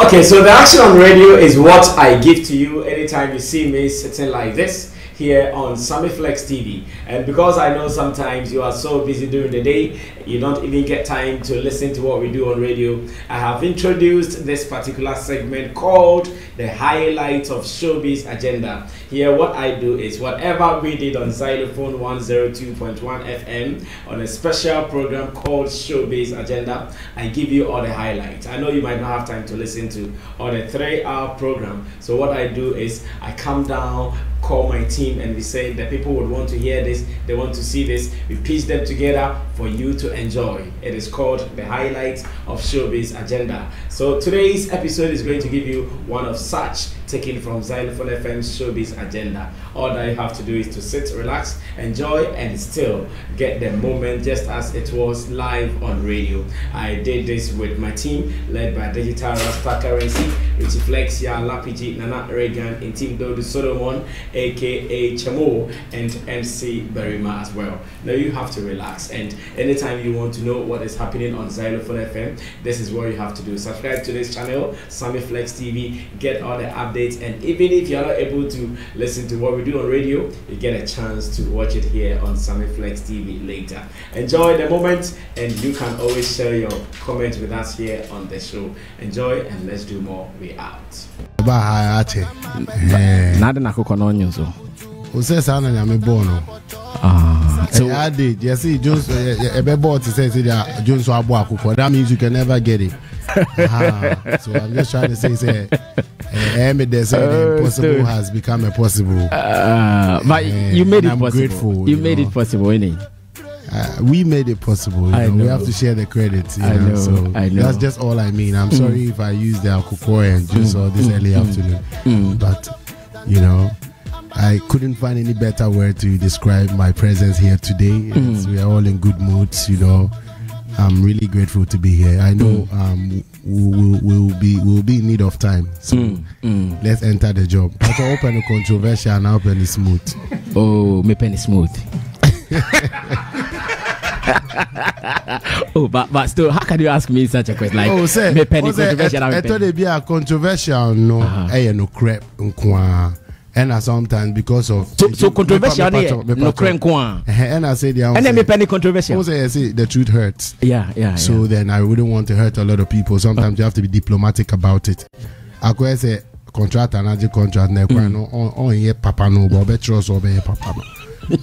Okay, so the action on radio is what I give to you anytime you see me sitting like this here on Sammy Flex TV. And because I know sometimes you are so busy during the day, you don't even get time to listen to what we do on radio, I have introduced this particular segment called the highlights of Showbiz Agenda. Here what I do is whatever we did on Xylophone 102.1 FM on a special program called Showbiz Agenda, I give you all the highlights. I know you might not have time to listen to all the 3-hour program, so what I do is I come down, call my team, and we say that people would want to hear this, they want to see this, we piece them together for you to enjoy. It is called the highlights of Showbiz Agenda. So today's episode is going to give you one of such, taken from Xylophone FM's Showbiz Agenda. All that you have to do is to sit, relax, enjoy, and still get the moment just as it was live on radio. I did this with my team led by Digital Rasta Currency, Richie Flex, Ya Lapiji, Nana Reagan, and Team Dodo Solomon, aka Chamo, and MC Berima as well. Now you have to relax, and anytime you want to know what is happening on Xylophone FM, this is what you have to do. Subscribe to this channel, Sammy Flex TV, get all the updates, and even if you're not able to listen to what we do on radio, you get a chance to watch it here on Sammy Flex TV later. Enjoy the moment, and you can always share your comments with us here on the show. Enjoy, and let's do more. We out. Nada na kukono nyuzo. Use sana nyame bono. So I did. You see, Jones, a board to say that Jones will have that means you can never get it. So I'm just trying to say, the impossible has become a possible. But you made it possible. Grateful, you made it possible, innit? We made it possible. You know? We have to share the credit. I know. That's just all I mean. I'm sorry if I used the alcohol and juice all this early afternoon. But, you know, I couldn't find any better word to describe my presence here today. We are all in good moods, you know. I'm really grateful to be here. I know we'll be in need of time. So let's enter the job. I can open the controversial and open the smooth. Oh, me penny smooth. Oh, but still, how can you ask me such a question? Like, say, me penny controversial. I thought it'd be a controversial, no, no crap, and sometimes because of so controversial, no crap, and I say and then me penny controversial. I say the truth hurts. Yeah. So then I wouldn't want to hurt a lot of people. Sometimes you have to be diplomatic about it. I could say contract another contract. No, on here, papa no, but trust or be papa no.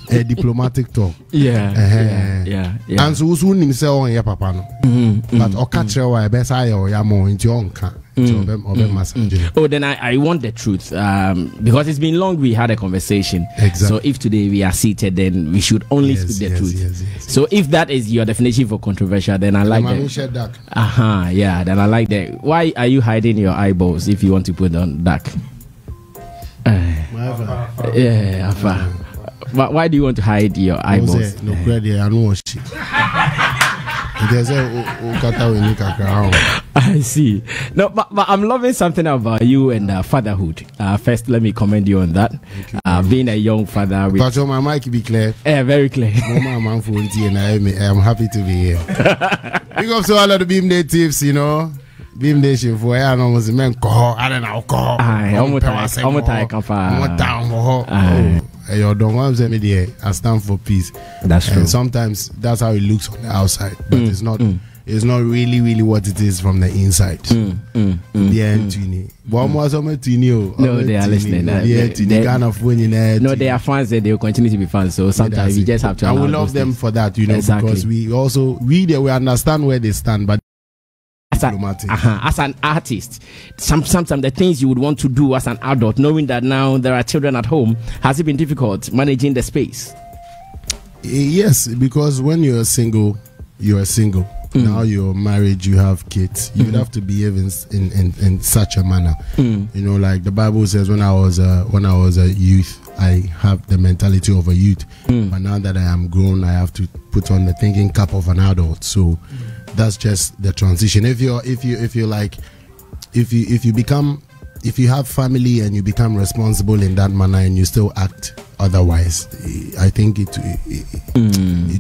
A diplomatic talk. Yeah. And so soon himself on your papa no. But or catch your best eye or your more into your own car. Oh, then I want the truth. Because it's been long we had a conversation. Exactly. So if today we are seated, then we should only speak the truth. Yes. So if that is your definition for controversial, then I like that. Yeah, then I like that. Why are you hiding your eyeballs if you want to put on dark? But why do you want to hide your eyeballs? No credit, I know shit. I see. No, but I'm loving something about you and fatherhood. First, let me commend you on that. Being a young father. But my mic be clear. Yeah, very clear. I'm happy to be here. Big up to all of the Beam natives, you know. Beam Nation for I know was a man call. I don't know call. I don't want to say I stand for peace. That's true. And sometimes that's how it looks on the outside, but it's not really what it is from the inside. No, they are listening. They are fans and they will continue to be fans. So sometimes you just have to. I will love them for that, you know, because we understand where they stand, but as an artist, sometimes the things you would want to do as an adult, knowing that now there are children at home, has it been difficult managing the space? Yes, because when you're single, you're single. Now you're married, you have kids. You would have to behave in such a manner. You know, like the Bible says, when I was a youth, I have the mentality of a youth. But now that I am grown, I have to put on the thinking cap of an adult. So that's just the transition. If you have family and you become responsible in that manner and you still act otherwise, I think it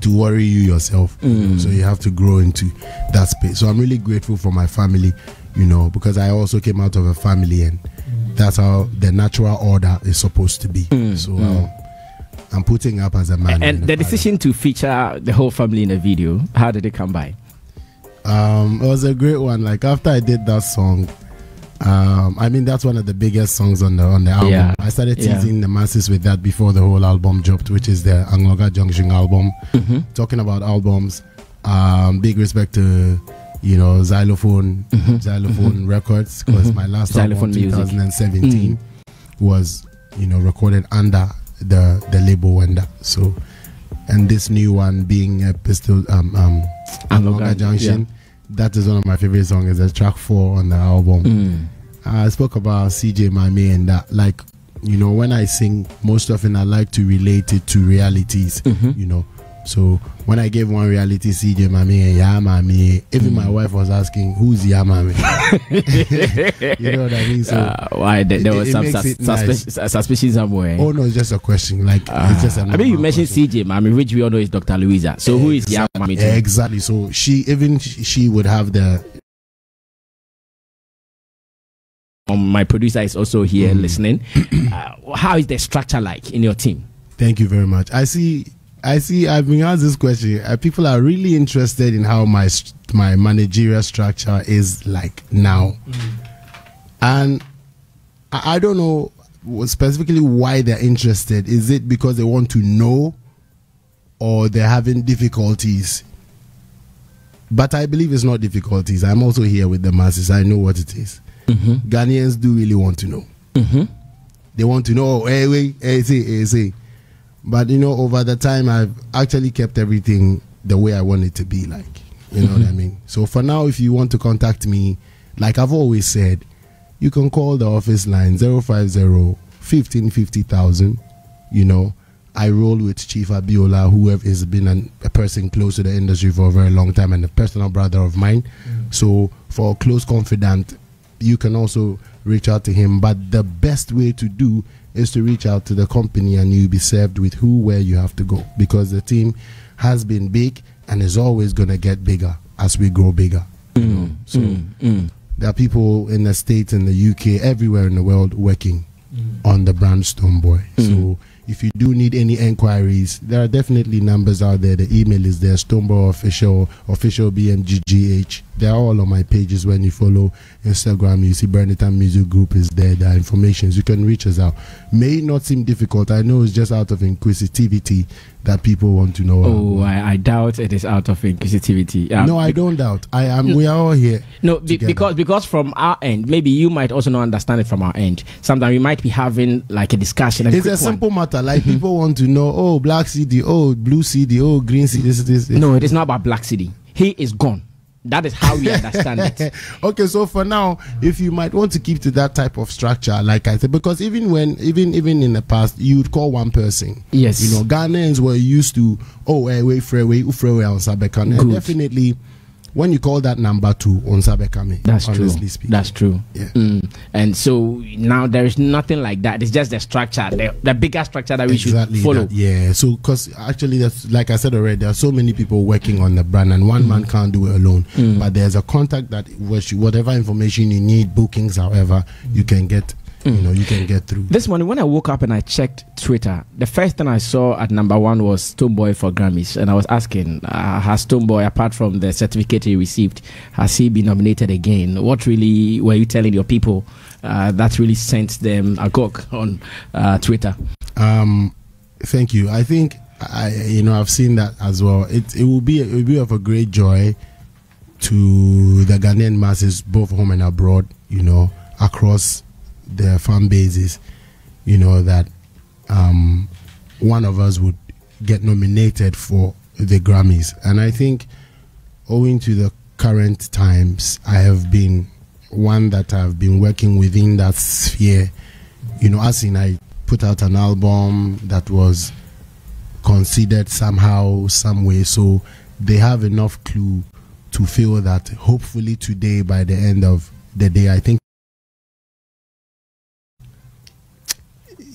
will worry you yourself. So you have to grow into that space. So I'm really grateful for my family. you know, because I also came out of a family, and that's how the natural order is supposed to be. So I'm putting up as a man. And the decision to feature the whole family in a video, how did it come by? It was a great one. Like after I did that song, I mean that's one of the biggest songs on the album. Yeah. I started teasing the masses with that before the whole album dropped, which is the Angloga Junction album. Talking about albums, big respect to, you know, Xylophone Records, because my last album 2017 was, you know, recorded under the label Wenda. So, and this new one being Angloga Junction, that is one of my favorite songs. It's track 4 on the album. I spoke about CJ Mami, and that, like, you know, when I sing, most often I like to relate it to realities, you know. So when I gave one reality, CJ Mami and Ya Mami, even my wife was asking, who's Ya Mami? You know what I mean? So why there was some suspicion somewhere? Oh no, it's just a question. Like it's just. I mean, you mentioned CJ Mami, which we all know is Dr. Louisa. So who is Ya Mami? Exactly. So she would have the. My producer is also here listening. How is the structure like in your team? Thank you very much. I see. I've been asked this question. People are really interested in how my managerial structure is like now, and I don't know specifically why they're interested. Is it because they want to know, or they're having difficulties? But I believe it's not difficulties. I'm also here with the masses. I know what it is. Ghanaians do really want to know. They want to know. Say. But you know, over the time, I've actually kept everything the way I want it to be. Like, you know what I mean? So for now, if you want to contact me, like I've always said, you can call the office line 050-1550,000. You know, I roll with Chief Abiola, who has been a person close to the industry for a very long time and a personal brother of mine. So for a close confidant, you can also reach out to him. But the best way to do is to reach out to the company, and you'll be served with where you have to go, because the team has been big and is always going to get bigger as we grow bigger. So there are people in the States, in the UK, everywhere in the world working on the brand Stonebwoy. So if you do need any enquiries, there are definitely numbers out there. The email is there, Stonebwoy official BMGGH. They're all on my pages. When you follow Instagram, you see Burnitan Music Group is there. There are informations. You can reach us out. May not seem difficult. I know it's just out of inquisitivity that people want to know. Oh, I doubt it is out of inquisitivity. No, I don't doubt. We are all here. No, because from our end, maybe you might also not understand it from our end. Sometimes we might be having like a discussion. It's a simple matter. Like people want to know, oh, black CD, oh, blue CD, oh, green CD. This. No, it is not about black CD. He is gone. That is how we understand it. Okay, so for now, if you might want to keep to that type of structure, like I said, because even in the past, you would call one person. Yes. You know, Ghanaians were used to, wait, Freeway on Sabekan. And definitely, when you call that number 2 on Sabekame, that's true. Speaking. That's true. Yeah. And so now there is nothing like that. It's just the structure, the bigger structure that we should follow. Yeah. So because actually, that's, like I said already, there are so many people working on the brand, and one man can't do it alone. But there's a contact that whatever information you need, bookings, however, you can get. You know, you can get through. This morning when I woke up and I checked Twitter, the first thing I saw at number 1 was Stonebwoy for Grammys, and I was asking, has Stonebwoy, apart from the certificate he received, has he been nominated again? What really were you telling your people that really sent them agog on Twitter? Thank you. I think I've seen that as well. It will be of a great joy to the Ghanaian masses, both home and abroad. You know, across their fan bases, you know, that one of us would get nominated for the Grammys. And I think owing to the current times, I have been one that I've been working within that sphere, you know, as in I put out an album that was considered somehow, some way, so they have enough clue to feel that hopefully today, by the end of the day, I think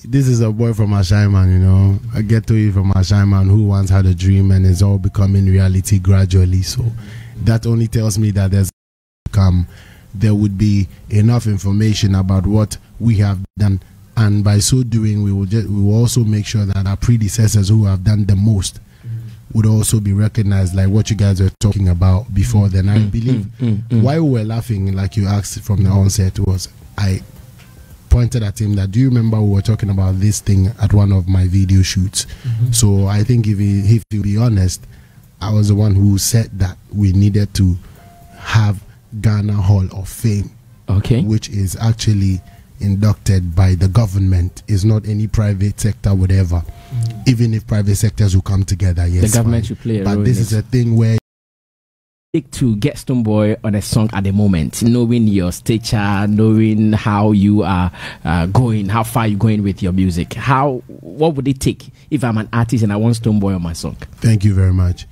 this is a boy from Ashaiman, you know, a ghetto from Ashaiman who once had a dream and is all becoming reality gradually. So that only tells me that there's come there would be enough information about what we have done, and by so doing we will also make sure that our predecessors who have done the most would also be recognized, like what you guys were talking about before then. I believe why we were laughing, like you asked from the onset, was I pointed at him that, do you remember we were talking about this thing at one of my video shoots? So I think if you be honest, I was the one who said that we needed to have Ghana Hall of Fame, which is actually inducted by the government. Is not any private sector, whatever. Even if private sectors will come together, yes, the government should play a role. But this is a thing where to get Stonebwoy on a song at the moment, knowing your stature, knowing how you are going, how far you're going with your music, what would it take if I'm an artist and I want Stonebwoy on my song? Thank you very much.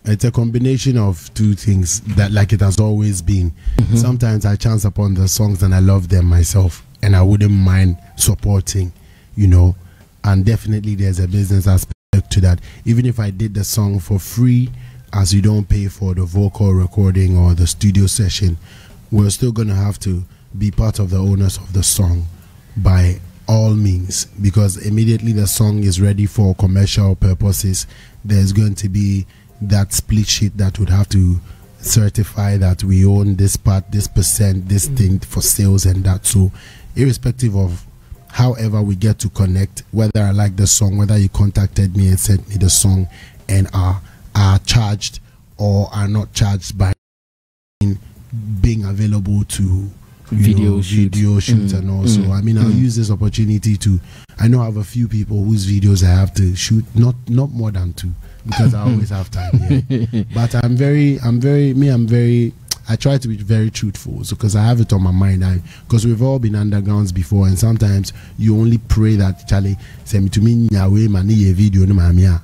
It's a combination of two things, that like it has always been. Sometimes I chance upon the songs and I love them myself, and I wouldn't mind supporting, you know. And definitely there's a business aspect to that. Even if I did the song for free, as you don't pay for the vocal recording or the studio session, we're still going to have to be part of the owners of the song by all means, because immediately the song is ready for commercial purposes, there's going to be that split sheet that would have to certify that we own this part, this percent, this thing for sales and that. So irrespective of however we get to connect, whether I like the song, whether you contacted me and sent me the song and are charged or are not charged by being available to video shoots and also I mean I'll use this opportunity to, I know I have a few people whose videos I have to shoot, not more than 2, because I always have time, but I try to be very truthful, so because I have it on my mind, because we've all been undergrounds before, and sometimes you only pray that Charlie send me to me nyawe mani video no mamia.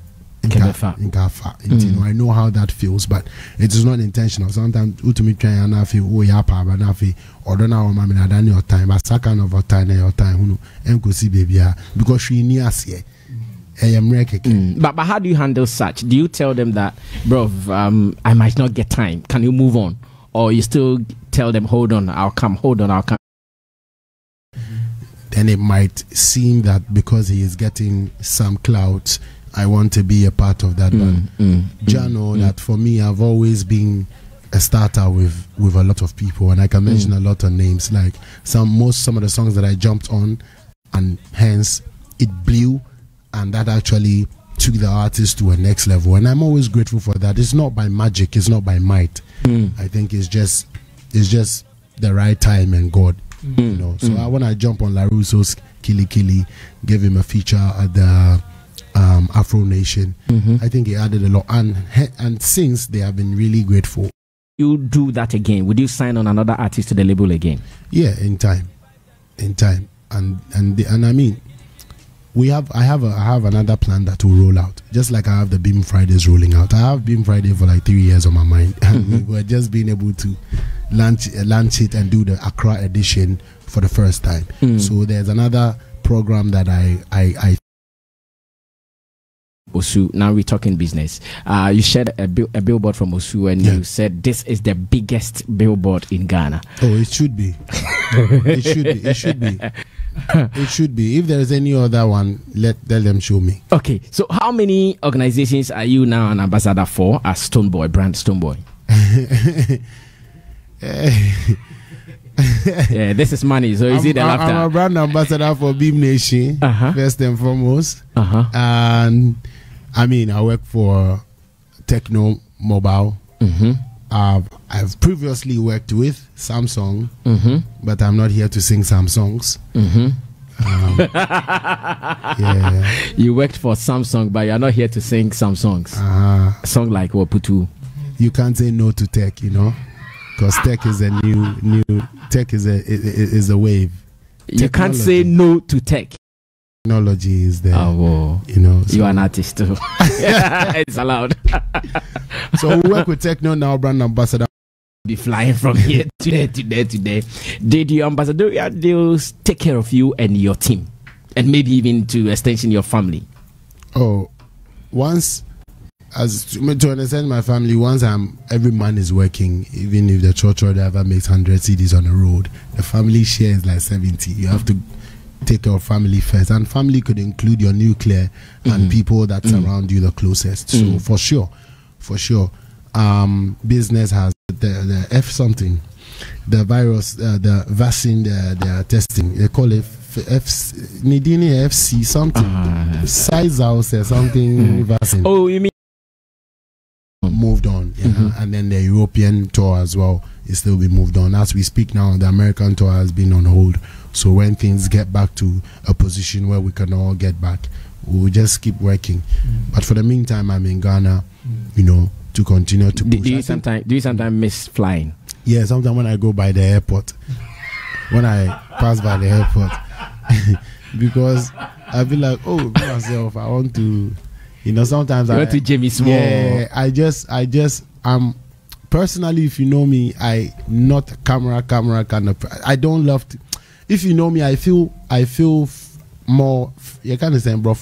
I know how that feels, but it is not intentional. Sometimes ultimately try and feel or don't know mama na done your time, but second of time your time baby because she near here. But how do you handle such? Do you tell them that, bro, I might not get time, can you move on? Or you still tell them, hold on, I'll come. Then it might seem that because he is getting some clout, I want to be a part of that. But Jano, that for me, I've always been a starter with a lot of people, and I can mention a lot of names, like some of the songs that I jumped on, and hence it blew, and that actually took the artist to a next level, and I'm always grateful for that. It's not by magic, it's not by might. I think it's just the right time and God, you know. So when I jump on La Russo's Kili Kili, gave him a feature at the Afro Nation, I think he added a lot, and since they have been really grateful. You do that again? Would you sign on another artist to the label again? Yeah, in time, and I mean, I have another plan that will roll out, just like I have the Beam Fridays rolling out. I have Beam Friday for like 3 years on my mind, and we're just being able to launch it and do the Accra edition for the first time. So there's another program that I Osu. Now we're talking business. You shared a billboard from Osu, and you said this is the biggest billboard in Ghana. Oh, it should be. It should be. It should be. If there is any other one, let them show me. Okay, so how many organizations are you now an ambassador for as Stonebwoy, brand Stonebwoy? Yeah, this is money. So is it the laughter? I'm a brand ambassador for Beam Nation, first and foremost. And I mean, I work for Techno Mobile. I've previously worked with Samsung, but I'm not here to sing some songs. Yeah. You worked for Samsung, but you're not here to sing some songs. A song like what, Putu? You can't say no to tech, you know, because tech is a new tech is a wave. You can't say no to tech. Technology is there. Oh, you know, so. You're an artist too. It's allowed. So we work with Techno now, brand ambassador. Be flying from here to there. Did your ambassadorial deals take care of you and your team, and maybe even to extension your family? Oh, once to understand my family, once every man is working, even if the church or driver makes 100 CDs on the road, the family share is like 70. You have to take care of family first, and family could include your nuclear and people that surround you the closest. So for sure, business has the F something, the virus, the vaccine, the testing. They call it FC something, size house or something. Vaccine. Oh, you mean moved on, and then the European tour as well is still be moved on. As we speak now, the American tour has been on hold. So when things get back to a position where we can all get back, we'll just keep working. But for the meantime, I'm in Ghana, to continue to push. Do you sometimes miss flying? Yeah, sometimes when I go by the airport, when I pass by the airport, because I feel like, myself, I want to, sometimes I want to Jimmy Small. Yeah, I just personally, if you know me, I not camera kind of. I don't love to. If you know me, I feel more. You can't say, bro.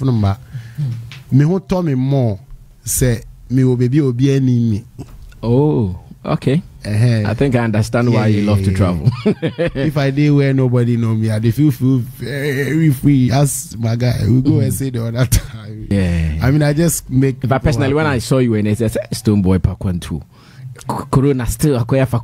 Me who told me more. Say me will be enemy. Oh, okay. I think I understand why you love to travel. If I did where nobody know me, I feel very free. As my guy, we go and say the other time. Yeah. I mean, I just make. But personally, when I saw you and it said Stonebwoy Pakwan too, Corona still acquire for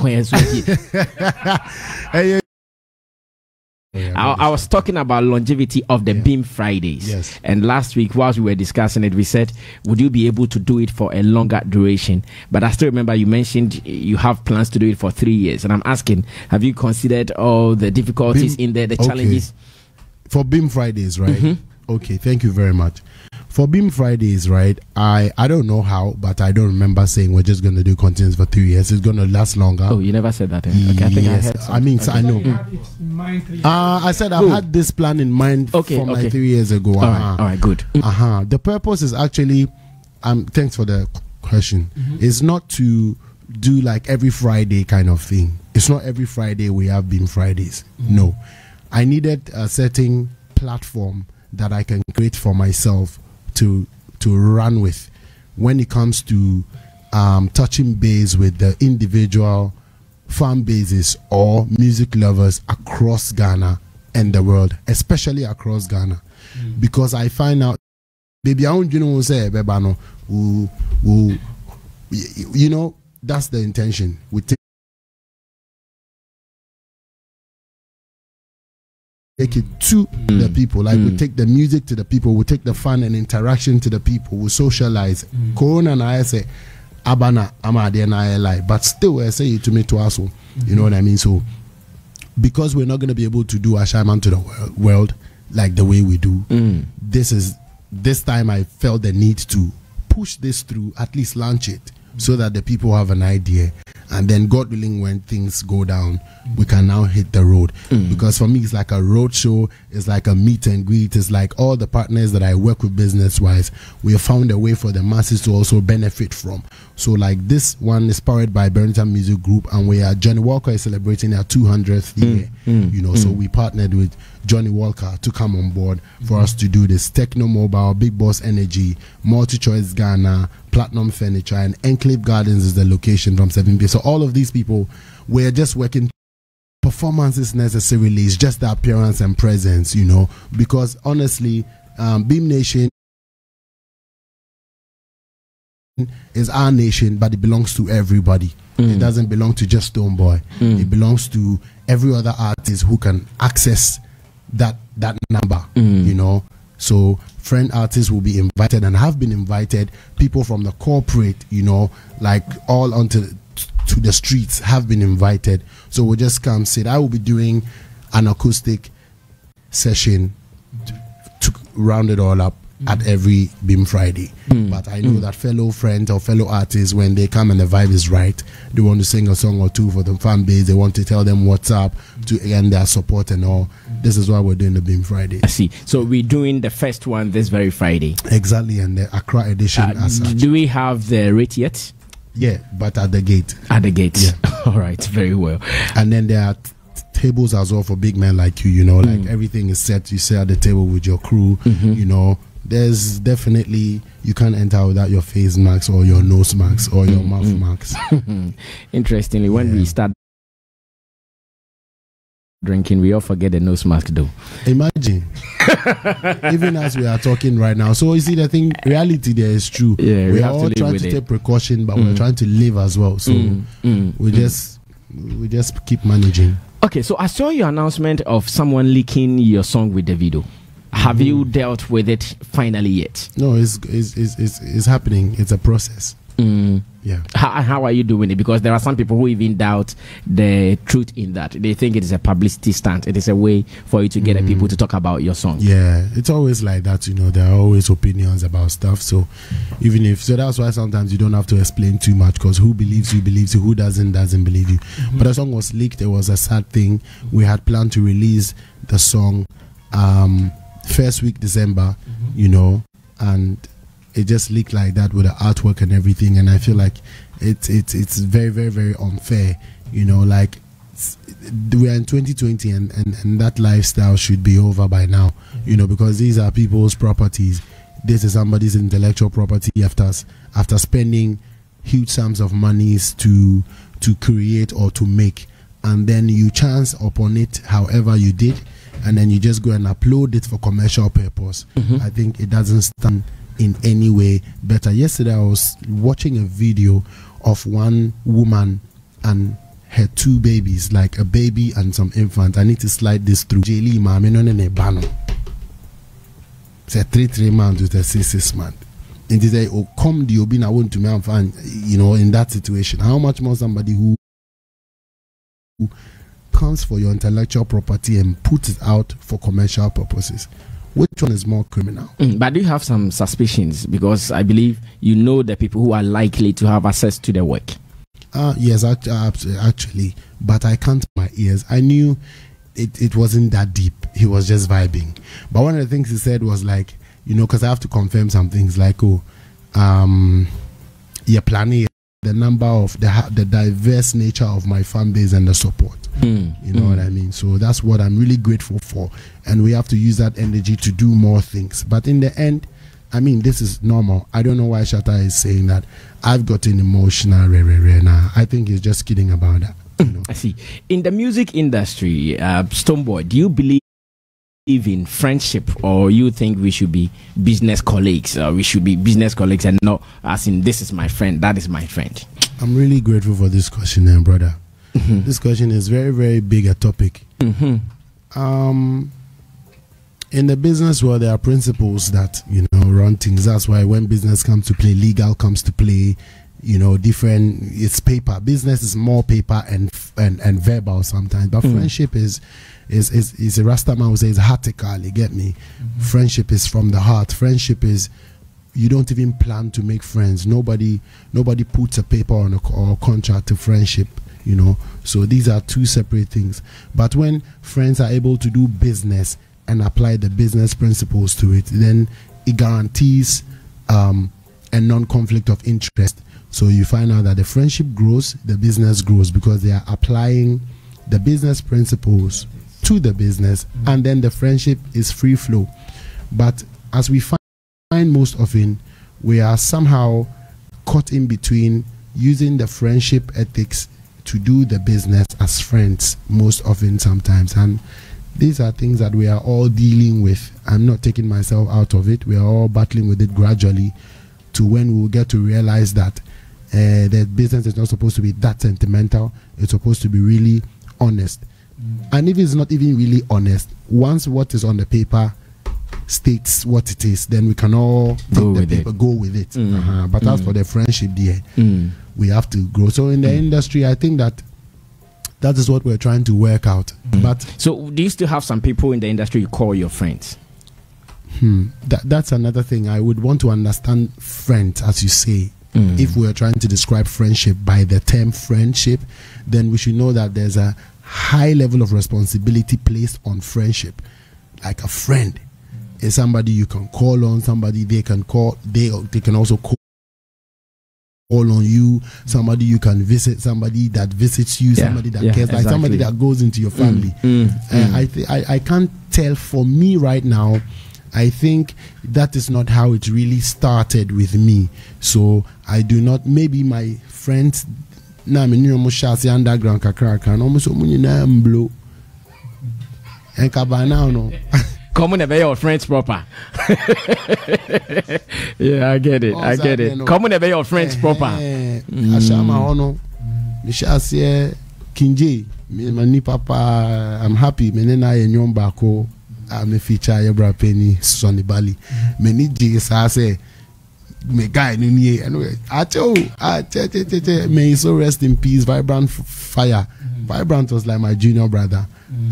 I was talking about longevity of the Beam Fridays. Yes. And last week, whilst we were discussing it, we said, would you be able to do it for a longer duration? But I still remember you mentioned you have plans to do it for 3 years. And I'm asking, have you considered all the difficulties in there, the challenges? For Beam Fridays, right? Okay, thank you very much. For Beam Fridays, right, I don't know how, but I don't remember saying we're just going to do continuous for 3 years. It's going to last longer. Oh, you never said that. Okay, I think I heard something. So I know. I said I've had this plan in mind from like 3 years ago. All right, good. The purpose is actually, thanks for the question, is not to do like every Friday kind of thing. It's not every Friday we have Beam Fridays. No. I needed a certain platform that I can create for myself to run with when it comes to touching base with the individual fan bases or music lovers across Ghana and the world, especially across Ghana, because I find out, baby, I don't say, that's the intention. We take it to the people, like we take the music to the people, we take the fun and interaction to the people, we socialize. Corona and I say Abana Amadi and I lie, but still I say it to me to us. You know what I mean? So because we're not going to be able to do Ashaiman to the world like the way we do, this time I felt the need to push this through, at least launch it, so that the people have an idea, and then God willing, when things go down, we can now hit the road. Because for me, it's like a road show, it's like a meet and greet, it's like all the partners that I work with business wise, we have found a way for the masses to also benefit from. So like this one is powered by Burlington Music Group, and we are, Johnny Walker is celebrating their 200th year. So we partnered with Johnny Walker to come on board for us to do this. Techno Mobile, Big Boss Energy, Multi Choice Ghana, Platinum Furniture, and Enclave Gardens is the location from 7 So all of these people, we're just working. Performances necessarily, it's just the appearance and presence, because honestly, Beam Nation is our nation, but it belongs to everybody. It doesn't belong to just Stonebwoy. It belongs to every other artist who can access that number, So friend artists will be invited and have been invited. People from the corporate, like all onto to the streets have been invited. So we'll just come sit. I will be doing an acoustic session to round it all up at every Beam Friday. But I know that fellow friends or fellow artists, when they come and the vibe is right, they want to sing a song or two for the fan base, they want to tell them what's up, to end their support and all. This is why we're doing the Beam Friday. I see. So we're doing the first one this very Friday. Exactly, and the Accra edition as such. Do we have the rate yet? Yeah, but at the gate. At the gate. Yeah. All right, very well. And then there are tables as well for big men like you, like everything is set. You sit at the table with your crew, there's definitely, you can't enter without your face mask or your nose mask or your mouth mask. Interestingly, when we start drinking, we all forget the nose mask though. Imagine. Even as we are talking right now. So you see, the thing, reality there is true. Yeah, we are all trying to take precaution, but we're trying to live as well. So we just keep managing. Okay, so I saw your announcement of someone leaking your song with Davido. Have you dealt with it finally yet? No, it's happening. It's a process. Yeah. How are you doing it? Because there are some people who even doubt the truth in that. They think it is a publicity stunt. It is a way for you to get people to talk about your song. Yeah, it's always like that. You know, there are always opinions about stuff. So that's why sometimes you don't have to explain too much, because who believes you believes you, who doesn't believe you. But the song was leaked. It was a sad thing. We had planned to release the song first week December, you know, and it just leaked like that with the artwork and everything. And I feel like it's very, very, very unfair, you know. Like, we are in 2020 and that lifestyle should be over by now, you know, because these are people's properties. This is somebody's intellectual property after spending huge sums of monies to create or to make, and then you chance upon it however you did, and then you just go and upload it for commercial purpose. I think it doesn't stand in any way better. Yesterday I was watching a video of one woman and her two babies, like a baby and some infants. I need to slide this through. Jeli mama no ne bano. It's a 3 months with a 6 months. And they say, oh, come the obina want to me and find, you know, in that situation. How much more somebody who comes for your intellectual property and puts it out for commercial purposes? Which one is more criminal? But do you have some suspicions? Because I believe you know the people who are likely to have access to the work. Yes, actually. But I can't my ears. I knew it wasn't that deep. He was just vibing. But one of the things he said was like, you know, because I have to confirm some things like, you're planning the number of the diverse nature of my fan base and the support. You know what I mean? So that's what I'm really grateful for, and we have to use that energy to do more things. But in the end, I mean, this is normal. I don't know why Shatta is saying that I've gotten emotional. Nah, I think he's just kidding about that, you know? I see. In the music industry, Stonebwoy, do you believe in friendship, or you think we should be business colleagues? We should be business colleagues and not as in, this is my friend, that is my friend. I'm really grateful for this question, brother. This question is very, very big a topic. In the business world, there are principles that, you know, run things. That's why when business comes to play, legal comes to play, you know, different. It's paper. Business is more paper and verbal sometimes. But friendship is a Rasta man who says heartically. Get me? Friendship is from the heart. Friendship is, you don't even plan to make friends. Nobody puts a paper on or contract to friendship. You know, so these are two separate things. But when friends are able to do business and apply the business principles to it, then it guarantees a non-conflict of interest. So you find out that the friendship grows, the business grows, because they are applying the business principles to the business, and then the friendship is free flow. But as we find most often, we are somehow caught in between using the friendship ethics to do the business as friends most often sometimes, and these are things that we are all dealing with. I'm not taking myself out of it. We are all battling with it gradually to when we will get to realize that the business is not supposed to be that sentimental. It's supposed to be really honest. And if it's not even really honest, once what is on the paper states what it is, then we can all go with it. But as for the friendship there, we have to grow. So in the industry, I think that is what we're trying to work out. But so do you still have some people in the industry you call your friends? That's another thing. I would want to understand friends, as you say. If we're trying to describe friendship by the term friendship, then we should know that there's a high level of responsibility placed on friendship. Like a friend is somebody you can call on, somebody they can call, they can also call on you, somebody you can visit, somebody that visits you, somebody that cares, like somebody that goes into your family. I can't tell for me right now I think that is not how it really started with me. So I do not, maybe my friends na me new mushasi underground kakra kan almost na mblo and kabana no come on, your friends proper. Yeah, I get it. Come on, your friends proper. Ashaiman ono mushasi kinje me papa, I'm happy me na ye nyom bako I'm a feature ya bra penny Sonny Bali me ni say me guy ni anyway may he so rest in peace. Vibrant Fire. Vibrant was like my junior brother.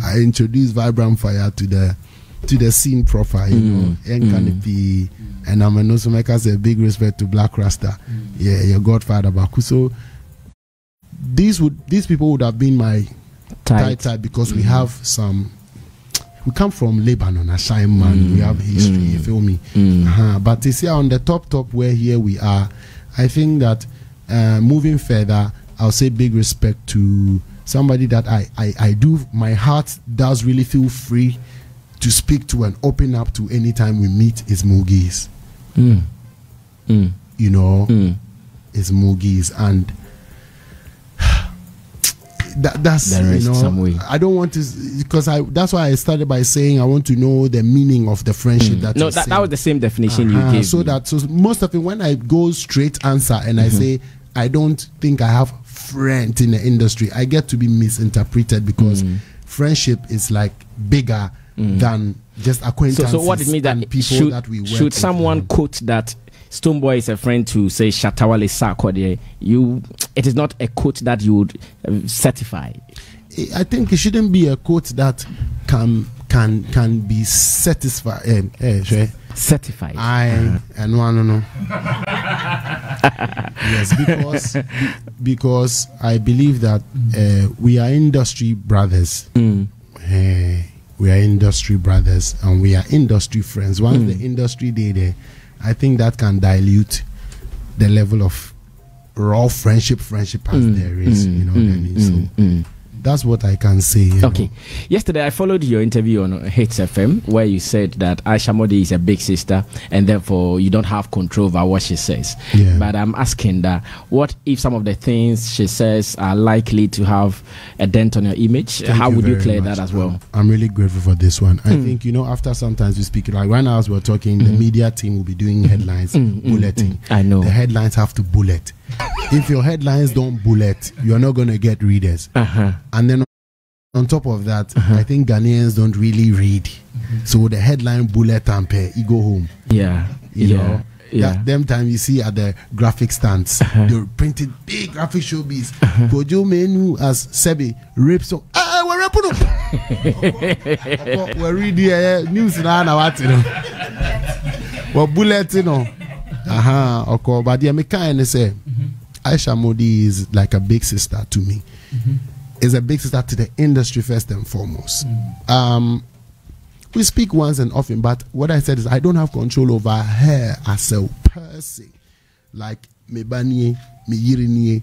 I introduced Vibrant Fire to the scene proper, you know, Canopy, and I'm an also make us a big respect to Black Rasta. Yeah, your godfather Baku. So these people would have been my tight because we have some. We come from Lebanon, Ashaiman. We have history. You feel me? But you see, on the top where here we are, I think that moving further, I'll say big respect to somebody that I do. My heart does really feel free to speak to and open up to anytime we meet. Is Mugis. You know, is Mugis, and that's, you know, some way. I don't want to, because that's why I started by saying I want to know the meaning of the friendship. That was the same definition you gave. So most of it, when I go straight answer and I say I don't think I have friends in the industry, I get to be misinterpreted because friendship is like bigger than just acquaintances. So what it means that people that we work should someone quote that Stonebwoy is a friend to say Shatawale Sarkodie, it is not a quote that you would certify. I think it shouldn't be a quote that can be satisfied. Certified. No. Yes, because I believe that we are industry brothers. We are industry brothers and we are industry friends. Once the industry day there, I think that can dilute the level of raw friendship as there is. You know what I mean? So that's what I can say. Okay. Yesterday I followed your interview on Hits FM where you said that Aisha Modi is a big sister and therefore you don't have control over what she says. Yeah. But I'm asking that what if some of the things she says are likely to have a dent on your image? How would you clear that as well? I'm really grateful for this one. I think, you know, after sometimes we speak, like right now as we're talking, the media team will be doing headlines, bulleting. I know. The headlines have to bullet. If your headlines don't bullet, you're not going to get readers. And then on top of that, I think Ghanaians don't really read. So the headline bullet and pay, you go home. Yeah. You know? Yeah. Them time you see at the graphic stands, they printed big graphic showbiz. Kojo menu as Sebi rips so we're rapping up. We're reading news now what you know. We're bulleting on. Okay, but the American say Aisha Modi is like a big sister to me. Is a big sister to the industry first and foremost. We speak once and often, but what I said is I don't have control over her as a per se. Like me banye, me yiriniye,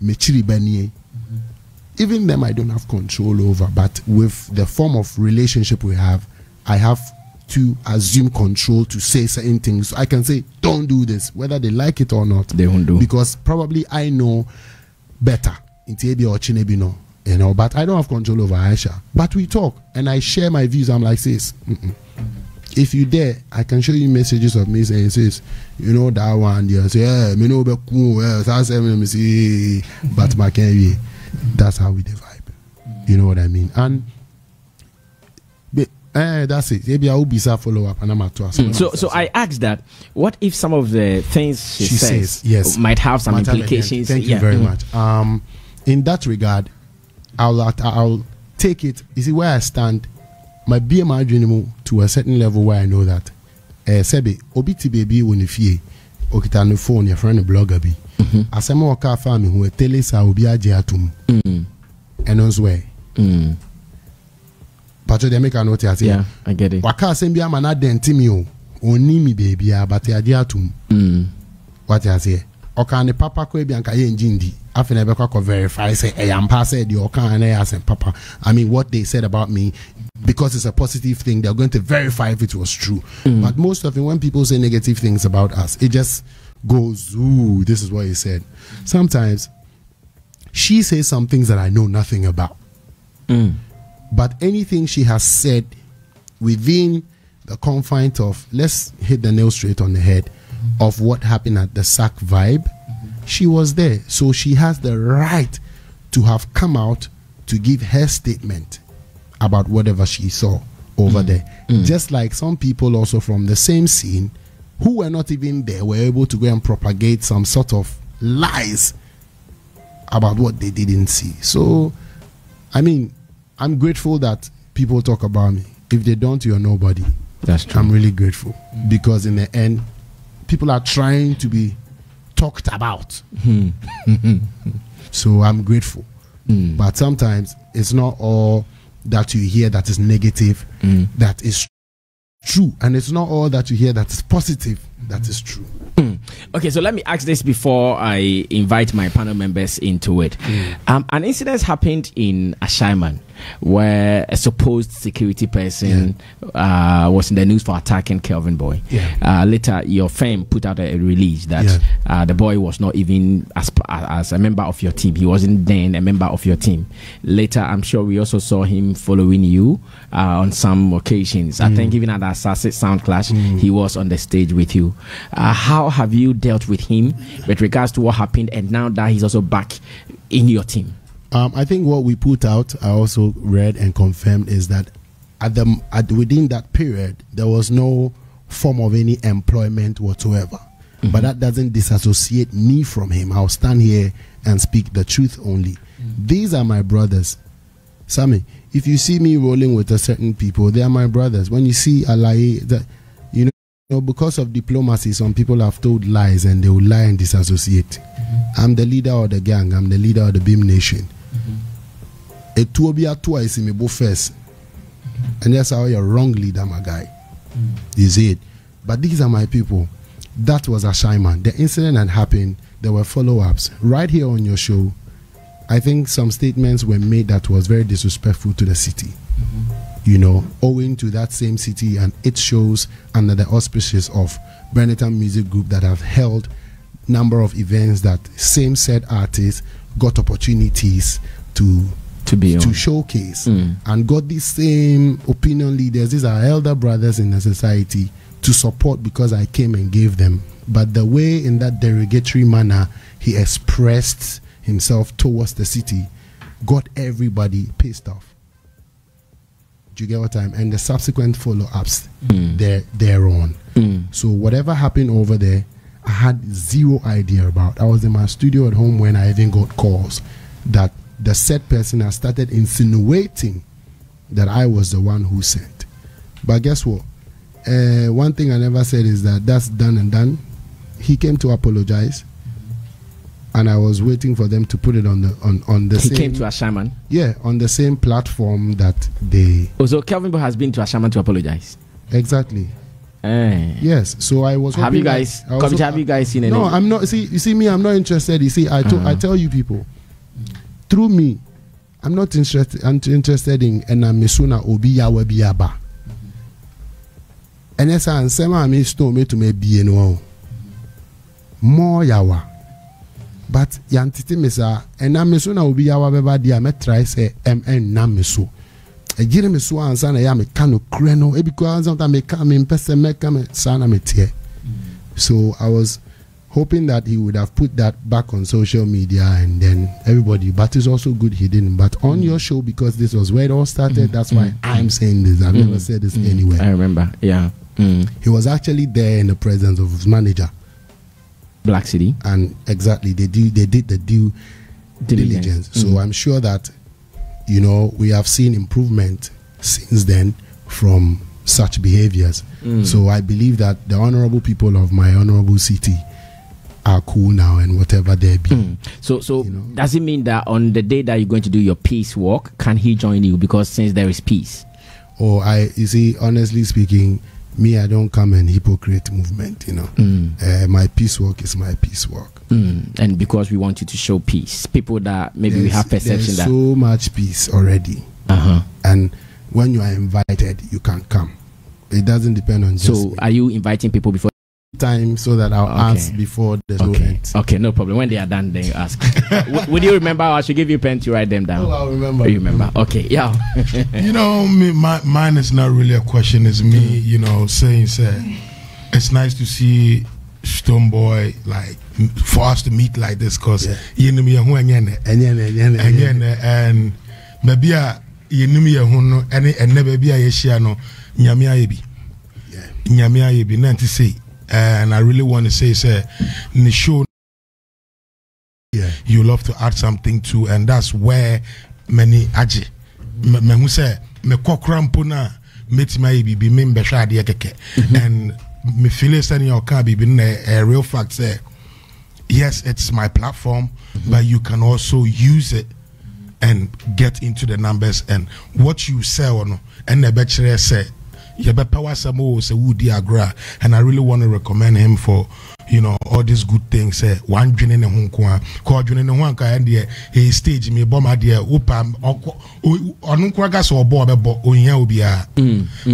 me chiribaniye. Even them I don't have control over, but with the form of relationship we have, I have to assume control to say certain things. So I can say, don't do this, whether they like it or not. They won't do. Because probably I know better. You know, but I don't have control over Aisha. But we talk and I share my views. I'm like, sis, if you dare, I can show you messages of me saying, sis, you know that one. You say, yeah, me know be cool. Me see, but my can that's how we vibe. You know what I mean? And that's it. Maybe I will be a follow up and I'm at So I asked that. What if some of the things she says yes, might have some implications? Thank you very much. In that regard, I'll take it. You see where I stand. My BMI dream to a certain level where I know that. Sebi obiti baby unifie. Okita no phone your friend a blogger be. Asema waka family who tele sa obi aje atum. And way. But they make a note. Yeah, I get it. Waka sembi amana dentimi o oni mi baby but aje atum. What you say? okane papa ko bi anka ye njindi afena be ko verify say I am pass the okane as papa. I mean what they said about me, because it's a positive thing, they're going to verify if it was true. But most of it, when people say negative things about us, it just goes, ooh, this is what he said. Sometimes she says some things that I know nothing about. But anything she has said within the confines of, let's hit the nail straight on the head, of what happened at the SAC vibe, she was there. So she has the right to have come out to give her statement about whatever she saw over there. Just like some people also from the same scene who were not even there were able to go and propagate some sort of lies about what they didn't see. So, I mean, I'm grateful that people talk about me. If they don't, you're nobody. That's true. I'm really grateful because in the end, people are trying to be talked about. So I'm grateful. But sometimes it's not all that you hear that is negative that is true, and it's not all that you hear that is positive that is true. Okay, so let me ask this before I invite my panel members into it. An incident happened in Ashaiman where a supposed security person was in the news for attacking Kelvin boy. Later, your firm put out a release that the boy was not even as a member of your team. He wasn't then a member of your team. Later, I'm sure we also saw him following you on some occasions. I think even at the Assassin Sound Clash, he was on the stage with you. How have you dealt with him with regards to what happened, and now that he's also back in your team? I think what we put out, I also read and confirmed, is that within that period, there was no form of any employment whatsoever. But that doesn't disassociate me from him. I'll stand here and speak the truth only. These are my brothers. Sammy, if you see me rolling with a certain people, they are my brothers. When you see a lie, you know, because of diplomacy, some people have told lies and they will lie and disassociate. I'm the leader of the gang. I'm the leader of the Beam Nation. It will be twice in me both first. And that's how you're a wrong leader, my guy. You see it. But these are my people. That was Ashaiman. The incident had happened. There were follow-ups. Right here on your show, I think some statements were made that was very disrespectful to the city. You know, owing to that same city and its shows under the auspices of Benetton Music Group that have held number of events that same said artists got opportunities to showcase and got these same opinion leaders. These are elder brothers in the society to support because I came and gave them. But the way in that derogatory manner he expressed himself towards the city got everybody pissed off. Do you get what I'm? And the subsequent follow-ups thereon. So whatever happened over there, I had zero idea about. I was in my studio at home when I even got calls that the said person has started insinuating that I was the one who sent. But guess what? One thing I never said is that that's done and done. He came to apologize, and I was waiting for them to put it on the He same. came to Ashaiman? Yeah, on the same platform that they. Oh, so Kelvin has been to Ashaiman to apologize? Exactly. Yes, so I was. Have you guys? Have you guys seen any? No, I'm not. See, you see me. I'm not interested. You see, I tell you people. Through me, I'm not interested. I'm interested in Misuna Obi Yawe Biaba. And yes, I'm saying I'm me to me be no more Yawa. But yantiti misa and Misuna Obi Yawa Beba dia me try say MN Namiso. A gire me so ansa na ya me kano kreno e because sometimes me come in person me come sana me tie. So I was hoping that he would have put that back on social media and then everybody, but it's also good he didn't. But on your show, because this was where it all started, that's why I'm saying this. I've never said this anywhere. I remember, yeah. He was actually there in the presence of his manager, Black City, and exactly they did the due diligence. So I'm sure that, you know, we have seen improvement since then from such behaviors. So I believe that the honorable people of my honorable city are cool now and whatever they be. So you know, does it mean that on the day that you're going to do your peace walk, can he join you? Because since there is peace. You see, honestly speaking, me, I don't come in hypocrite movement, you know. My peace work is my peace work. And because we want you to show peace, people that maybe we have perception that so much peace already. And when you are invited, you can come. It doesn't depend on just So are you inviting people before time so that I'll ask before the show ends? Okay, no problem. When they are done, then you ask. Would you remember? I should give you a pen to write them down. Oh, I'll remember. You remember? Okay, yeah. You know, mine is not really a question. It's me, you know, saying, it's nice to see Stonebwoy, like, for us to meet like this, because you know me, and maybe you know me, and never be a Yeshiano, Nyamia Yebi, not to say. And I really want to say, in the show, you love to add something to, and that's where many aji me who say me kokrampona metima be member shadi keke, and me feel standing your car be a real fact. Say yes, it's my platform, but you can also use it and get into the numbers and what you sell no, and the better say. And I really want to recommend him for, you know, all these good things. One joining in Hong Kong, he stage me bomb dear upam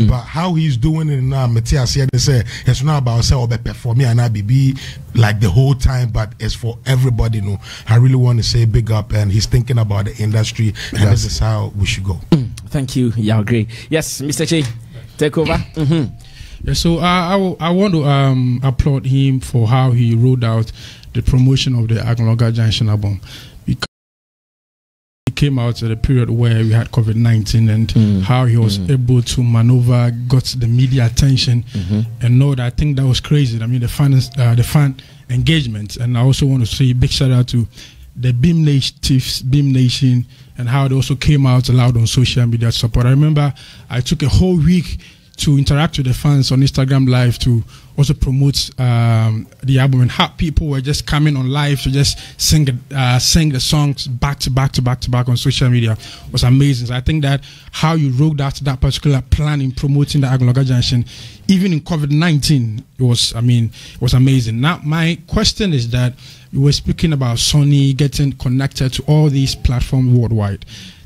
but how he's doing it now, Matthias said it's not about for me and I be like the whole time, but it's for everybody. No, I really want to say big up, and he's thinking about the industry, and this is how we should go. Thank you, y'all agree. Yes, Mr. Che. Take over. Yeah, so I want to applaud him for how he rolled out the promotion of the Agloga Junction album, because he came out at a period where we had COVID-19, and how he was able to maneuver, got the media attention, and know that I think that was crazy. I mean, the fan engagement, and I also want to say a big shout out to the Beam Nation, and how they also came out loud on social media support. I remember I took a whole week to interact with the fans on Instagram Live to also promote the album, and how people were just coming on live to just sing the songs back to back on social media was amazing. So I think that how you rolled out that particular plan in promoting the Agloga Junction, even in COVID-19, it was amazing. Now my question is that we were speaking about Sony getting connected to all these platforms worldwide.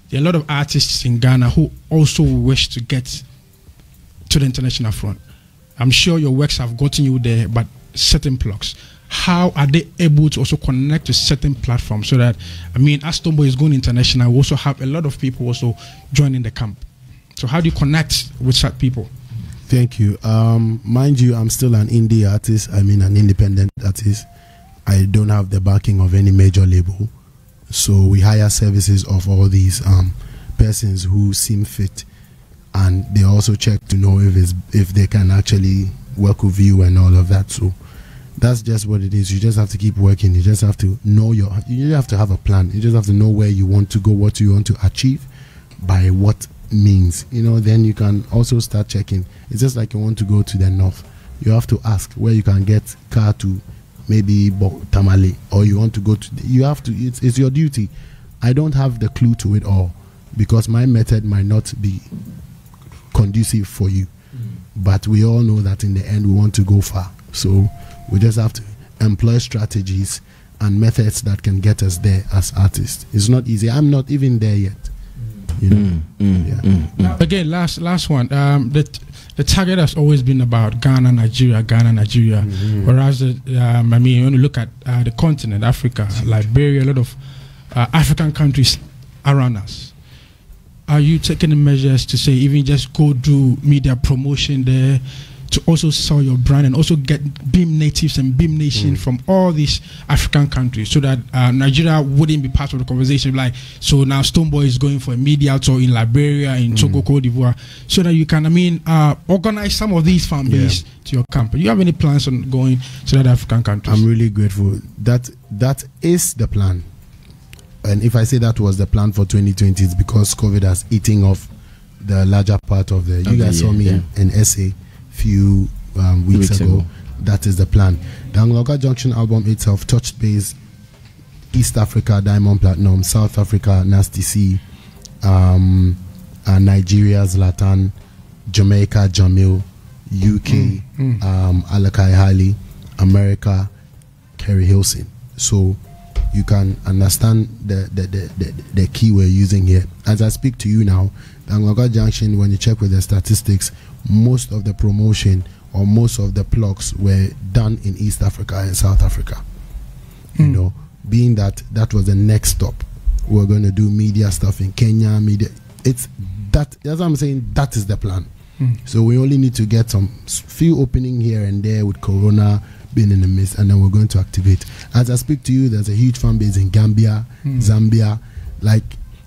There are a lot of artists in Ghana who also wish to get to the international front. I'm sure your works have gotten you there, but certain plugs, how are they able to also connect to certain platforms so that, as Stonebwoy is going international, we also have a lot of people also joining the camp. So how do you connect with such people? Thank you. Mind you, I'm still an indie artist, an independent artist. I don't have the backing of any major label. So we hire services of all these persons who seem fit, and they also check to know if they can actually work with you and all of that. So that's just what it is. You just have to keep working. You just have to know you just have to have a plan. You just have to know where you want to go, what you want to achieve, by what means. Then you can also start checking. It's just like you want to go to the north. You have to ask where you can get car to maybe Tamale, or you want to go to, you have to, it's your duty. I don't have the clue to it all, because my method might not be conducive for you, but we all know that in the end we want to go far. So we just have to employ strategies and methods that can get us there as artists. It's not easy. I'm not even there yet. Again, last one. The target has always been about Ghana, Nigeria, whereas when you look at the continent, Africa, Liberia, a lot of African countries around us, are you taking the measures to say even just go do media promotion there to also sell your brand and also get Beam natives and Beam Nation from all these African countries, so that Nigeria wouldn't be part of the conversation? Like, so now Stonebwoy is going for a media tour in Liberia, in Togo, Cote d'Ivoire, so that you can, organize some of these fan base to your camp. Do you have any plans on going to that African countries? I'm really grateful. That is the plan. And if I say that was the plan for 2020, it's because COVID has eaten off the larger part of the. You guys saw me in SA few weeks ago. That is the plan. The Agloga Junction album itself touched base East Africa, Diamond Platinum, South Africa, Nasty C, Nigeria, Zlatan, Jamaica, Jamil, UK, Alakai Hali, America, Kerry Hilson. So you can understand the key we're using here. As I speak to you now, the Angoga Junction, when you check with the statistics, most of the promotion or most of the plugs were done in East Africa and South Africa. You know, being that was the next stop. We're going to do media stuff in Kenya, that's what I'm saying, that is the plan. So we only need to get some few opening here and there with Corona being in the midst, and then we're going to activate. As I speak to you, there's a huge fan base in Gambia, Zambia. Like,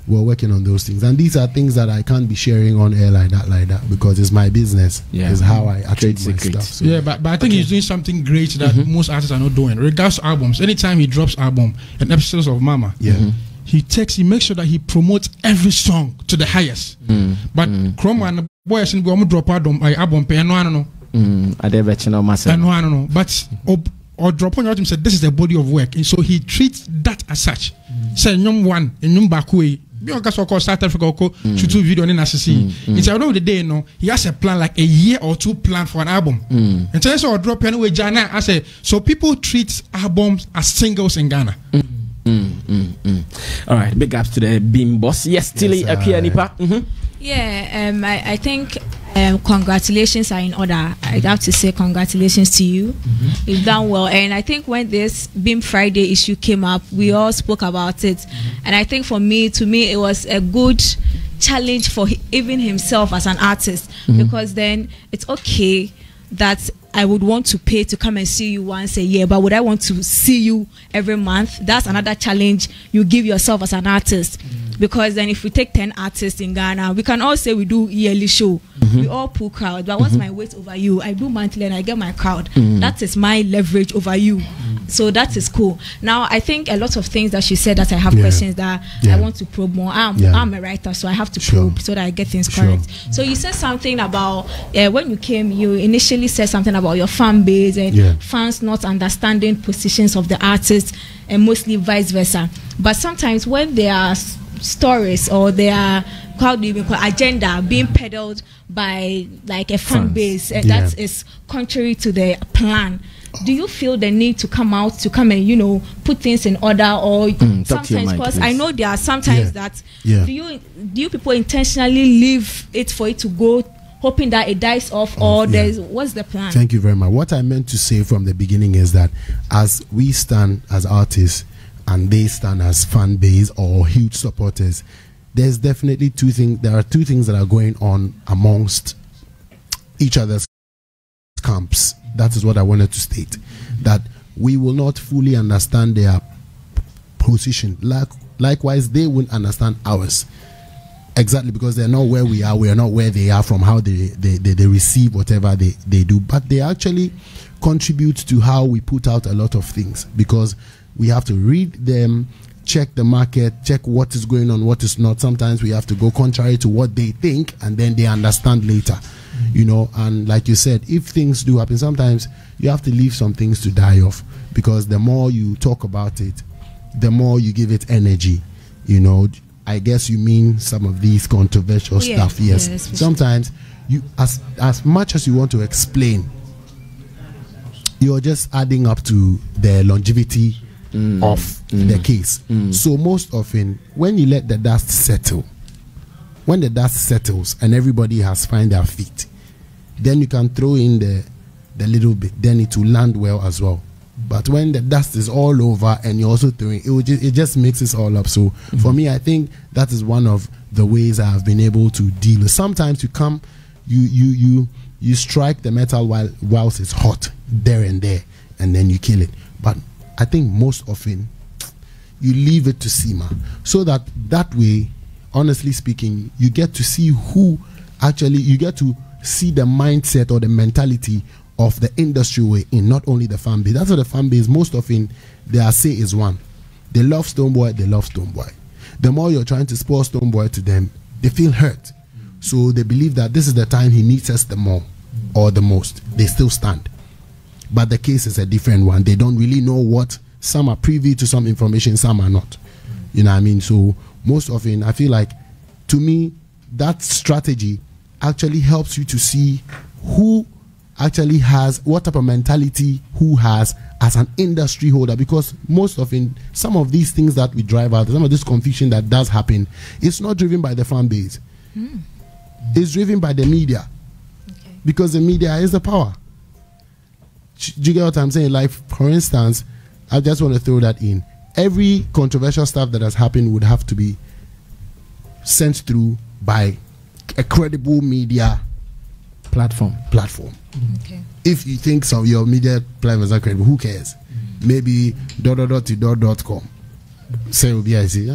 we're working on those things, and these are things that I can't be sharing on air like that because it's my business. It's how I achieve my stuff. So. Yeah, but I think he's doing something great that most artists are not doing. Regards to albums, anytime he drops album and episodes of Mama, he makes sure that he promotes every song to the highest. But Chroma and boys and go drop album pay no. I don't know. But or drop on him said this is the body of work, and so he treats that as such. Say one in Bakwe. Because of course South Africa shoot two video in Assisi. It's out of the day, he has a plan like a year or two plan for an album. And so I drop anyway Jana. I say so people treat albums as singles in Ghana. All right, big ups to the Beam boss. Yes, Tilly Nipa. Yeah, I think congratulations are in order. I'd have to say congratulations to you. You've done well. And I think when this Beam Friday issue came up, we all spoke about it. And I think to me, it was a good challenge for even himself as an artist, because then it's okay that I would want to pay to come and see you once a year, but would I want to see you every month? That's another challenge you give yourself as an artist. Because then if we take 10 artists in Ghana, we can all say we do yearly show. We all pull crowd. But what's my weight over you? I do monthly and I get my crowd. That is my leverage over you. So that is cool. Now, I think a lot of things that she said that I have questions that I want to probe more. I'm a writer, so I have to probe so that I get things correct. So you said something about, when you came, you initially said something about your fan base and fans not understanding positions of the artists, and mostly vice versa. But sometimes when there are stories or their agenda being peddled by like a fan base, and that is contrary to the plan, do you feel the need to come and put things in order? Or sometimes, because I know there are sometimes that do you people intentionally leave it for it to go, hoping that it dies off, or what's the plan? Thank you very much. What I meant to say from the beginning is that as we stand as artists and they stand as fan base or huge supporters, there's definitely there are two things that are going on amongst each other's camps. That is what I wanted to state, that we will not fully understand their position. Likewise, they won't understand ours. Exactly, because they're not where we are not where they are, from how they receive whatever they do. But they actually contribute to how we put out a lot of things, because we have to read them, check the market, check what is going on, what is not. Sometimes we have to go contrary to what they think, and then they understand later. And like you said, if things do happen, sometimes you have to leave some things to die off, because the more you talk about it, the more you give it energy. I guess you mean some of these controversial stuff. Yes. Sometimes you, as much as you want to explain, you're just adding up to the longevity of the case. So most often, when you let the dust settle, when the dust settles and everybody has found their feet, then you can throw in the little bit, then it will land well as well. But when the dust is all over and you're also throwing, it just makes it all up. So for me, I think that is one of the ways I have been able to deal with. Sometimes you strike the metal whilst it's hot there and there, and then you kill it. But I think most often you leave it to simmer, so that way, honestly speaking, you get to see you get to see the mindset or the mentality of the industry we're in, not only the fan base. That's what the fan base, most often, their say is one. They love Stonebwoy, they love Stonebwoy. The more you're trying to spoil Stonebwoy to them, they feel hurt. So they believe that this is the time he needs us the more or the most. They still stand. But the case is a different one. They don't really know what. Some are privy to some information, some are not. You know what I mean? So most often, I feel like, to me, that strategy actually helps you to see who actually has, what type of mentality who has as an industry holder, because most of some of these things that we drive out, some of this confusion that does happen, it's not driven by the fan base. It's driven by the media, because the media is the power. Do you get what I'm saying? Like, for instance, I just want to throw that in. Every controversial stuff that has happened would have to be sent through by a credible media platform. Okay. If you think some of your media platforms are credible, who cares? Maybe .com. Say I say,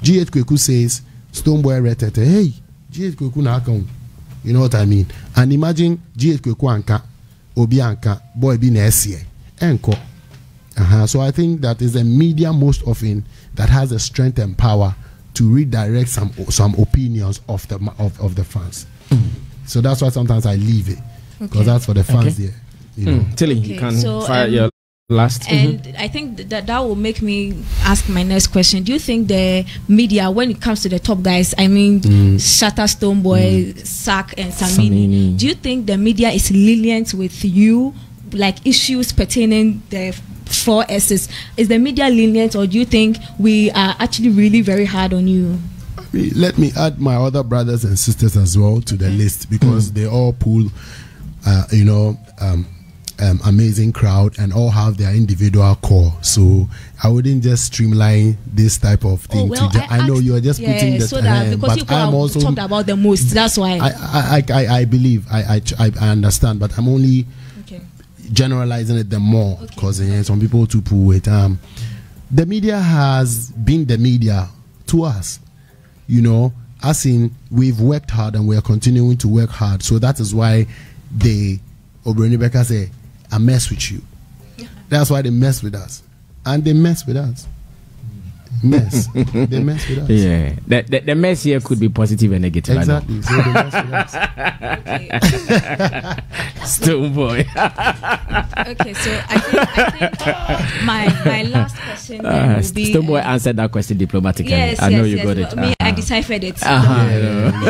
G8 Kweku says Stonebwoy retete. Hey, G8 Kweku na account. You know what I mean? And imagine G8 Kweku anka, Obi anka, boy be na SCA. Enko. So I think that is the media most often that has the strength and power to redirect some opinions of the fans. So that's why sometimes I leave it, because that's for the fans there. You know. Tilly, you can fire your last. And I think that will make me ask my next question. Do you think the media, when it comes to the top guys, I mean, Shatter, Stonebwoy, Sack, and Sammy, do you think the media is lenient with you, like issues pertaining the 4 S's? Is the media lenient, or do you think we are actually really very hard on you? Let me add my other brothers and sisters as well to the list, because they all pull, amazing crowd and all have their individual core. So I wouldn't just streamline this type of thing. I know you are just putting that, so that because you have also talked about the most. That's why I believe I understand, but I'm only generalizing it the more, because some people to pull it. The media has been the media to us. You know, as in, we've worked hard and we are continuing to work hard. So that is why Obroni Becca say, I mess with you. That's why they mess with us. And they mess with us. They mess with us. Yeah. The mess here could be positive and negative. Exactly. So they mess with us. Stonebwoy. Okay, so I think my last question will be... Stonebwoy answered that question diplomatically. Yes, I know you got it. Me, I deciphered it. Yeah,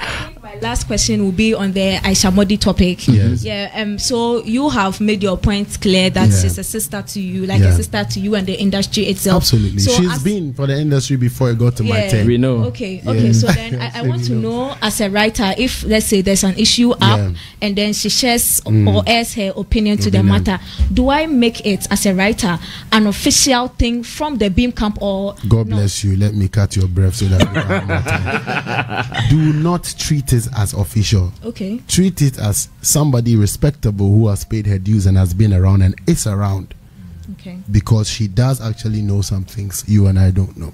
I think my last question will be on the Aisha Modi topic. Yes. Yeah. So you have made your points clear that she's a sister to you, like a sister to you and the industry itself. Absolutely. So she's been for the industry before it got to my turn. We know. Okay. So then I want to know, as a writer, if let's say there's an issue up and then she shares or airs her opinion to the matter, do I make it as a writer an official thing from the Beam camp, or God bless you, let me cut your breath so that we have more time. Do not treat it as official. Okay. Treat it as somebody respectable who has paid her dues and has been around and is around. Okay. Because she does actually know some things you and I don't know.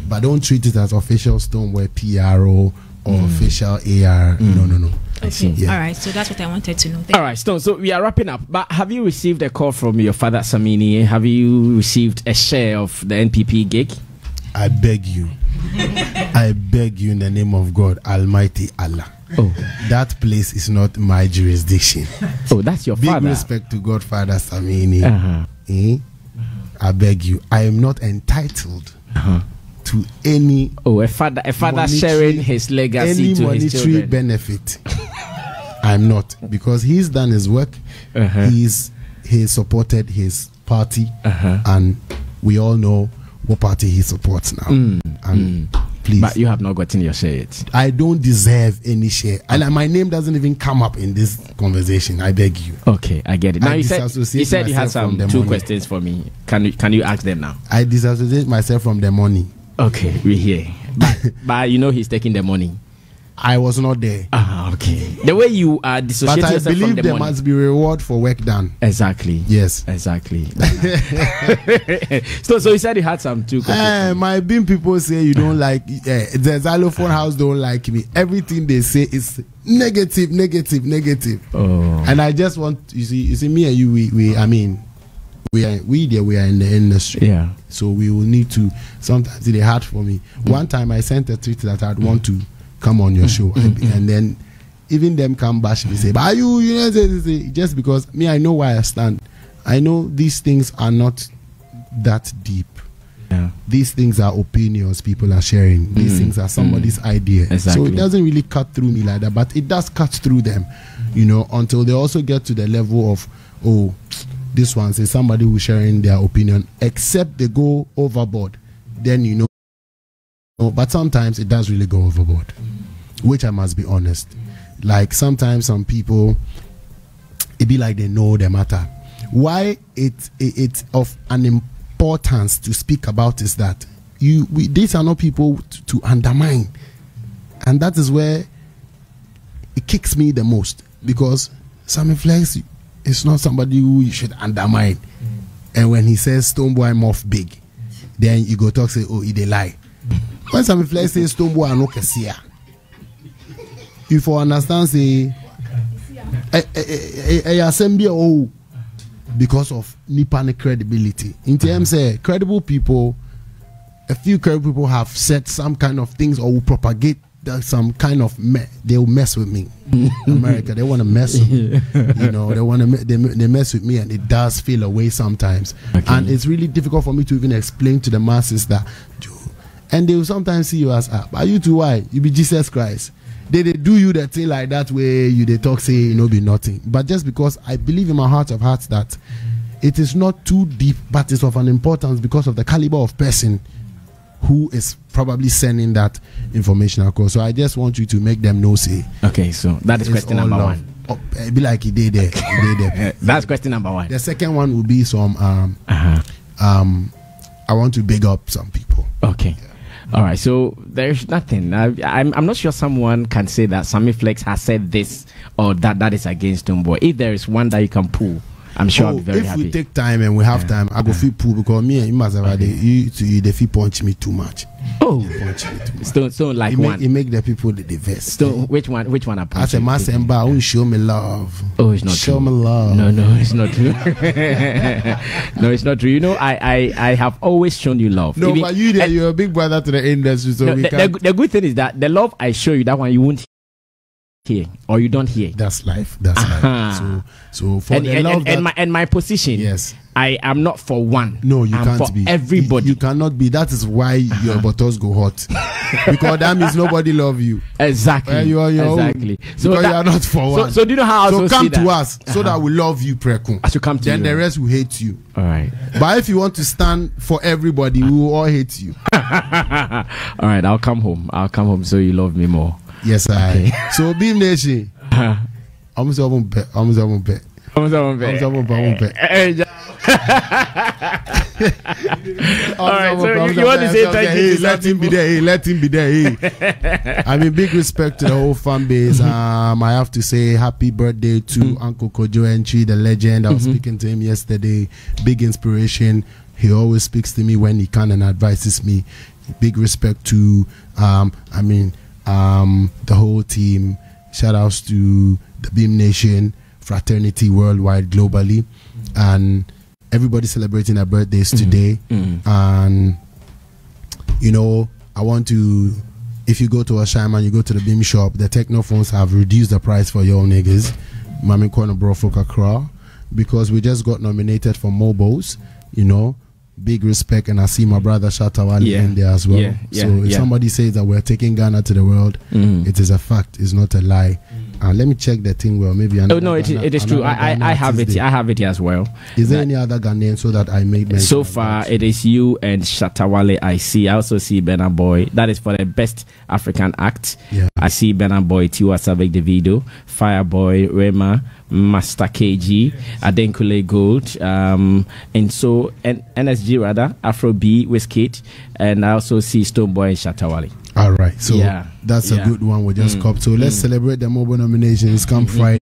But don't treat it as official Stonebwoy PRO or official AR. No. Okay. Yeah. All right. So that's what I wanted to know. All right, Stone. So we are wrapping up. But have you received a call from your father, Samini? Have you received a share of the NPP gig? I beg you. I beg you in the name of God, Almighty Allah. Oh, that place is not my jurisdiction. Oh, that's your father. Big respect to Godfather Samini. I beg you. I am not entitled to any. Oh, a father sharing his legacy to his children. Monetary benefit. I'm not, because he's done his work. He supported his party, and we all know what party he supports now. Please. But you have not gotten your share yet. I don't deserve any share. And my name doesn't even come up in this conversation. I beg you. Okay, I get it. Now you said you had some two questions for me. Can you ask them now? I disassociate myself from the money. Okay, we're here. But you know he's taking the money. I was not there. Okay. The way you are dissociating yourself from the money. But I believe there must be reward for work done. Exactly. Yes. Exactly. So you said you had some two questions. My Beam people say you don't like the xylophone house don't like me. Everything they say is negative. Oh. And I just want you see me and you we are in the industry. Yeah. So we will need to, sometimes it's hard for me. One time I sent a tweet that I'd want to come on your show, and then even them come bash me, say, but you know, just because me, I know where I stand. I know these things are not that deep. Yeah. These things are opinions people are sharing. These things are somebody's idea. Exactly. So it doesn't really cut through me like that, but it does cut through them. you know, until they also get to the level of, oh, this one is somebody who's sharing their opinion, except they go overboard, then you know. But sometimes it does really go overboard, which I must be honest. Like sometimes some people, it be like they know the matter. Why it's of an importance to speak about is that these are not people to undermine, and that is where it kicks me the most, because Sammy Flex is not somebody who you should undermine. And when he says Stonebwoy morph big, then you go talk say, oh, he dey lie. When Sammy Flex says Stonebwoy no kesia, you for understand say assembly oh, because of Nippon credibility. In terms of credible people, a few credible people have said some kind of things or will propagate some kind of they will mess with me. America, they want to mess with me. You know, they mess with me, and it does feel away sometimes. Okay. And it's really difficult for me to even explain to the masses that, and they will sometimes see you as, are you too why? You be Jesus Christ. They do you the thing like that way, you they talk say, you know, be nothing. But just because I believe in my heart of hearts that it is not too deep, but it's of an importance because of the caliber of person who is probably sending that information across. So I just want you to make them know, say. Okay, so that is question number one. Oh, it be like he did there. That's question number one. The second one will be some I want to big up some people. Okay. Yeah. All right, so there's nothing. I'm not sure someone can say that Sammy Flex has said this or that is against Stonebwoy. If there is one that you can pull, I'm sure I'll be very happy. If we take time and we have time, I go feel pull, because me and you must have they feel punch me too much. Oh, Stone like one. It make the people the vest. Stone, which one? I punch? As a master, won't show me love. Oh, it's not show true. Me love. No, it's not true. No, it's not true. You know, I have always shown you love. No, but you're a big brother to the industry. So the good thing is that the love I show you, that one you won't hear or you don't hear. That's life. That's life. So for the love and my position, yes, I am not for one. No, you can't for be. Everybody, you cannot be. That is why your buttons go hot, because that means nobody love you. Exactly. You are your exactly. Own, so you are not for one. So do you know how? So come to us so that we love you, Prekun. I should come to then you. The rest will hate you. All right. But if you want to stand for everybody, we will all hate you. All right. I'll come home so you love me more. Yes, okay. So Beam Nation. I'm so bet. All right, so you want to say thank you? Let him be there. Let him be there. I mean, big respect to the whole fan base. I have to say happy birthday to Uncle Kojo Entry, the legend. I was speaking to him yesterday. Big inspiration. He always speaks to me when he can and advises me. Big respect to the whole team. Shout outs to the Beam Nation, fraternity worldwide, globally, and everybody celebrating their birthdays today. And you know, I want to, if you go to Ashaiman, you go to the Beam shop, the techno phones have reduced the price for your niggas. Mami Kono Bro Fokakra, because we just got nominated for mobiles, you know. Big respect, and I see my brother Shatawale in there as well. So if somebody says that we're taking Ghana to the world, it is a fact, it's not a lie. Let me check the thing well. Maybe it is true. I have it. I have it as well. Is there any other Ghanaian so that I make mention? So far, it is you and Shatawale. I see. I also see Burna Boy. That is for the best African act. Yeah. I see Burna Boy, Tiwa Savage Davido, Fireboy, Rema, Master KG, Adenkule Gold, and so and NSG rather, Afro B, Wizkid, and I also see Stonebwoy and Shatawale. All right, so that's a good one. We just copped. So let's celebrate the mobile nominations. Come Friday,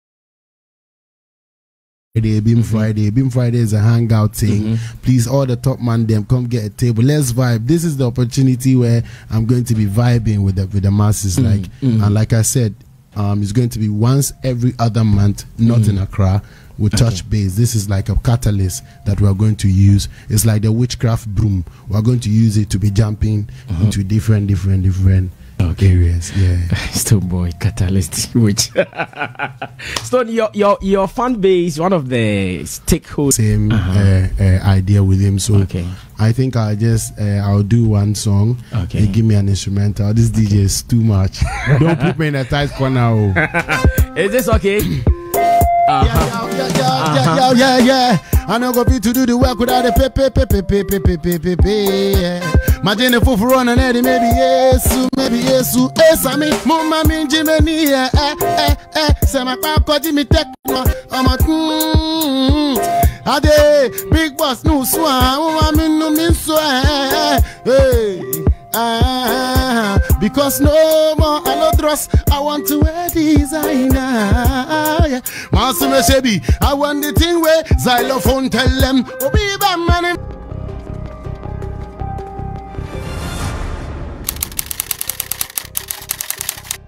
Beam Friday. Beam Friday is a hangout thing. Please, all the top man them come get a table. Let's vibe. This is the opportunity where I'm going to be vibing with the masses. And like I said, it's going to be once every other month, not in Accra. We touch base. This is like a catalyst that we are going to use. It's like the witchcraft broom. We are going to use it to be jumping into different areas. Yeah. Stonebwoy catalyst, which Stone, your fan base, one of the stakeholders. Same idea with him. So I think I'll do one song. They give me an instrumental. This DJ is too much. Don't put me in a tight corner. Is this okay? Yeah. I know go be to do the work without the pay. Imagine if you run and Eddie, maybe yes, Sammy, Mama, me, Jimmy, Sama, Papa, Jimmy, Tech, I'm a big boss, no swan, I'm in no means, because no more I no trust. I want to wear designer. Yeah. Master Shebi, I want the thing where xylophone tell them. Oh, be man.